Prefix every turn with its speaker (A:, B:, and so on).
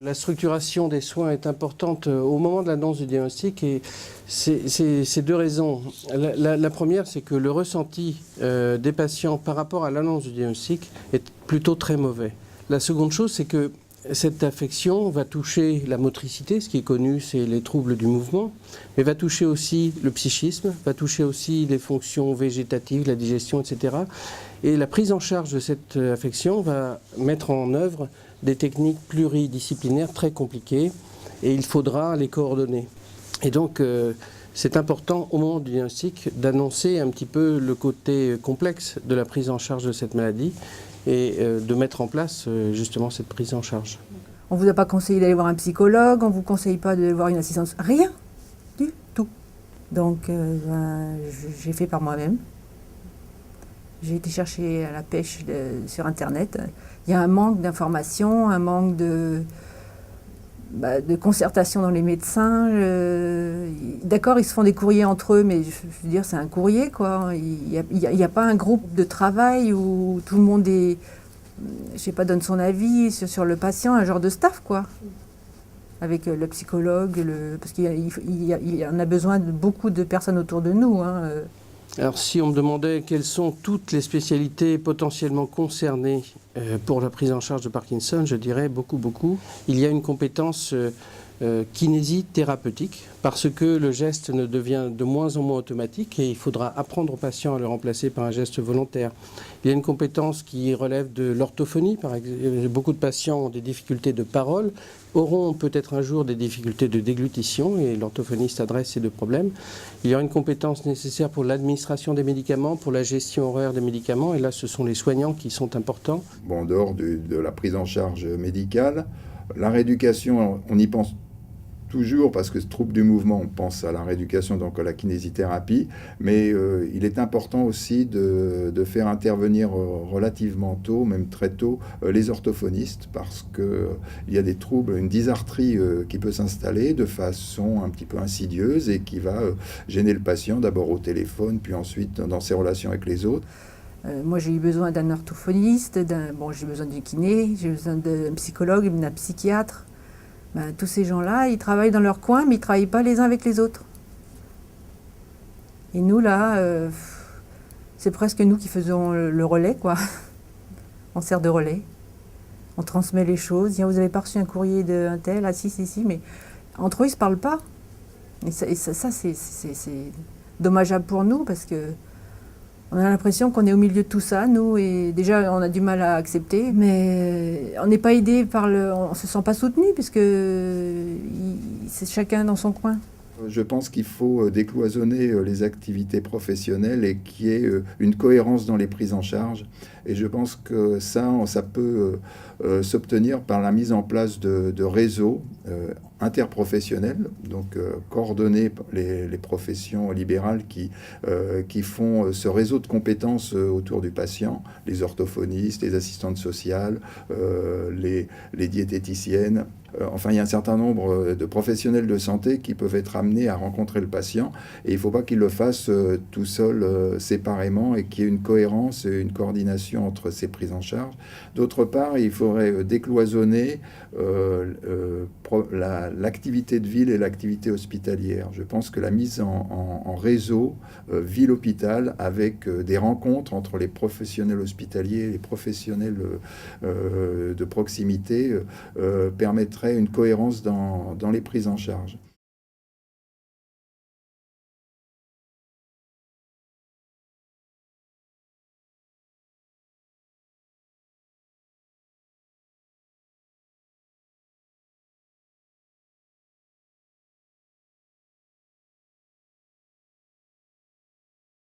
A: La structuration des soins est importante au moment de l'annonce du diagnostic et c'est deux raisons. La première, c'est que le ressenti des patients par rapport à l'annonce du diagnostic est plutôt très mauvais. La seconde chose, c'est que cette affection va toucher la motricité, ce qui est connu, c'est les troubles du mouvement, mais va toucher aussi le psychisme, va toucher aussi les fonctions végétatives, la digestion, etc. Et la prise en charge de cette affection va mettre en œuvre des techniques pluridisciplinaires très compliquées et il faudra les coordonner. Et donc, c'est important au moment du diagnostic d'annoncer un petit peu le côté complexe de la prise en charge de cette maladie et de mettre en place justement cette prise en charge.
B: On ne vous a pas conseillé d'aller voir un psychologue, on ne vous conseille pas de voir une assistance, rien du tout. Donc j'ai fait par moi-même. J'ai été chercher à la pêche sur Internet. Il y a un manque d'informations, un manque de concertation dans les médecins. D'accord, ils se font des courriers entre eux, mais je veux dire, c'est un courrier, quoi. Il n'y a pas un groupe de travail où tout le monde est, je sais pas, donne son avis sur le patient, un genre de staff, quoi. Avec le psychologue, parce qu'il y en a besoin de beaucoup de personnes autour de nous, hein.
A: Alors si on me demandait quelles sont toutes les spécialités potentiellement concernées pour la prise en charge de Parkinson, je dirais beaucoup. Il y a une compétence kinésithérapeutique parce que le geste ne devient de moins en moins automatique et il faudra apprendre aux patients à le remplacer par un geste volontaire. Il y a une compétence qui relève de l'orthophonie. Par exemple, beaucoup de patients ont des difficultés de parole, auront peut-être un jour des difficultés de déglutition et l'orthophoniste adresse ces deux problèmes. Il y aura une compétence nécessaire pour l'administration des médicaments, pour la gestion horaire des médicaments et là ce sont les soignants qui sont importants.
C: Bon, en dehors de la prise en charge médicale, la rééducation, on y pense toujours, parce que ce trouble du mouvement, on pense à la rééducation, donc à la kinésithérapie, mais il est important aussi de faire intervenir relativement tôt, même très tôt, les orthophonistes, parce qu'il y a des troubles, une dysarthrie qui peut s'installer de façon un petit peu insidieuse et qui va gêner le patient, d'abord au téléphone, puis ensuite dans ses relations avec les autres.
B: Moi, j'ai eu besoin d'un orthophoniste, j'ai besoin d'une kiné, j'ai besoin d'un psychologue, d'un psychiatre. Tous ces gens-là, ils travaillent dans leur coin, mais ils ne travaillent pas les uns avec les autres. Et nous, là, c'est presque nous qui faisons le relais, quoi. On sert de relais. On transmet les choses. Vous n'avez pas reçu un courrier d'un tel? Ah si, mais entre eux, ils ne se parlent pas. Et ça c'est dommageable pour nous, parce que on a l'impression qu'on est au milieu de tout ça, nous, et déjà on a du mal à accepter, mais on n'est pas aidé on ne se sent pas soutenu, puisque c'est chacun dans son coin.
C: Je pense qu'il faut décloisonner les activités professionnelles et qu'il y ait une cohérence dans les prises en charge. Et je pense que ça peut s'obtenir par la mise en place de réseaux interprofessionnels, donc coordonner les professions libérales qui font ce réseau de compétences autour du patient, les orthophonistes, les assistantes sociales, les diététiciennes. Enfin, il y a un certain nombre de professionnels de santé qui peuvent être amenés à rencontrer le patient et il ne faut pas qu'ils le fassent tout seuls, séparément, et qu'il y ait une cohérence et une coordination entre ces prises en charge. D'autre part, il faudrait décloisonner l'activité de ville et l'activité hospitalière. Je pense que la mise en réseau ville-hôpital avec des rencontres entre les professionnels hospitaliers et les professionnels de proximité permettrait une cohérence dans les prises en charge.